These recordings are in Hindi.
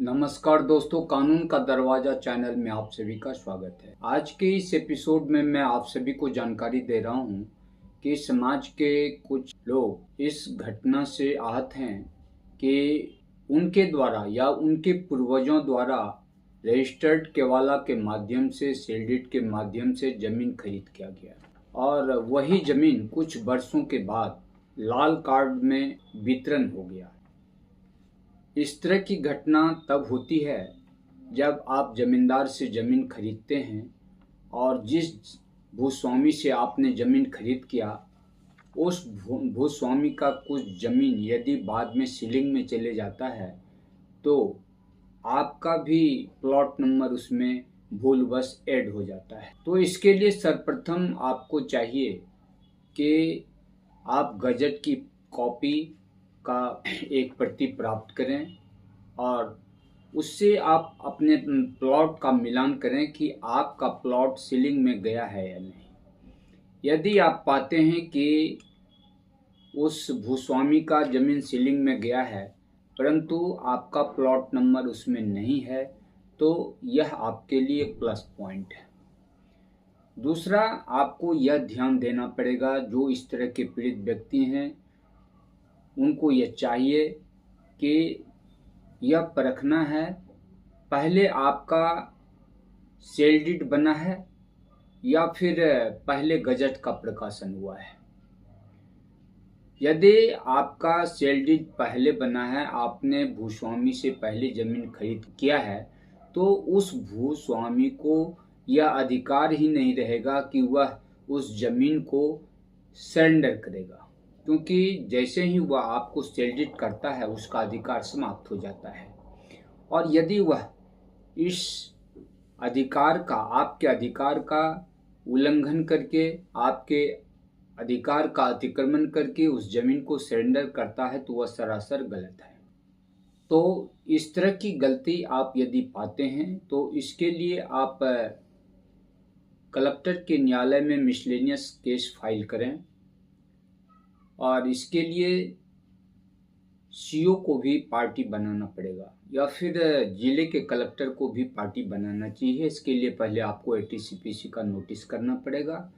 नमस्कार दोस्तों, कानून का दरवाजा चैनल में आप सभी का स्वागत है। आज के इस एपिसोड में मैं आप सभी को जानकारी दे रहा हूं कि समाज के कुछ लोग इस घटना से आहत हैं कि उनके द्वारा या उनके पूर्वजों द्वारा रजिस्टर्ड केवाला के माध्यम से, सेल डीड के माध्यम से जमीन खरीद किया गया और वही जमीन कुछ वर्षों के बाद लाल कार्ड में वितरण हो गया। इस तरह की घटना तब होती है जब आप जमींदार से ज़मीन खरीदते हैं और जिस भूस्वामी से आपने ज़मीन खरीद किया उस भूस्वामी का कुछ ज़मीन यदि बाद में सीलिंग में चले जाता है तो आपका भी प्लॉट नंबर उसमें भूलवश ऐड हो जाता है। तो इसके लिए सर्वप्रथम आपको चाहिए कि आप गजट की कॉपी का एक प्रति प्राप्त करें और उससे आप अपने प्लॉट का मिलान करें कि आपका प्लॉट सीलिंग में गया है या नहीं। यदि आप पाते हैं कि उस भूस्वामी का ज़मीन सीलिंग में गया है परंतु आपका प्लॉट नंबर उसमें नहीं है तो यह आपके लिए एक प्लस पॉइंट है। दूसरा, आपको यह ध्यान देना पड़ेगा, जो इस तरह के पीड़ित व्यक्ति हैं उनको यह चाहिए कि यह परखना है पहले आपका सेल डीड बना है या फिर पहले गजट का प्रकाशन हुआ है। यदि आपका सेल डीड पहले बना है, आपने भूस्वामी से पहले ज़मीन खरीद किया है, तो उस भूस्वामी को यह अधिकार ही नहीं रहेगा कि वह उस ज़मीन को सरेंडर करेगा, क्योंकि जैसे ही वह आपको सेल डीड करता है उसका अधिकार समाप्त हो जाता है। और यदि वह इस अधिकार का, आपके अधिकार का उल्लंघन करके, आपके अधिकार का अतिक्रमण करके उस जमीन को सरेंडर करता है तो वह सरासर गलत है। तो इस तरह की गलती आप यदि पाते हैं तो इसके लिए आप कलेक्टर के न्यायालय में मिसलेनियस केस फाइल करें और इसके लिए सीओ को भी पार्टी बनाना पड़ेगा या फिर जिले के कलेक्टर को भी पार्टी बनाना चाहिए। इसके लिए पहले आपको एटीसीपीसी का नोटिस करना पड़ेगा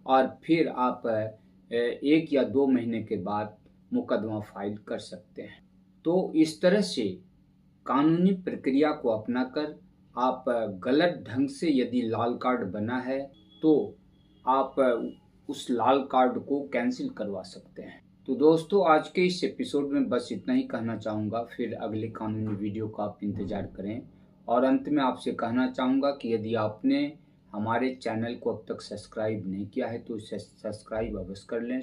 और फिर आप 1 या 2 महीने के बाद मुकदमा फाइल कर सकते हैं। तो इस तरह से कानूनी प्रक्रिया को अपनाकर आप गलत ढंग से यदि लाल कार्ड बना है तो आप उस लाल कार्ड को कैंसिल करवा सकते हैं। तो दोस्तों, आज के इस एपिसोड में बस इतना ही कहना चाहूँगा, फिर अगले कानूनी वीडियो का आप इंतज़ार करें। और अंत में आपसे कहना चाहूँगा कि यदि आपने हमारे चैनल को अब तक सब्सक्राइब नहीं किया है तो इसे सब्सक्राइब अवश्य कर लें।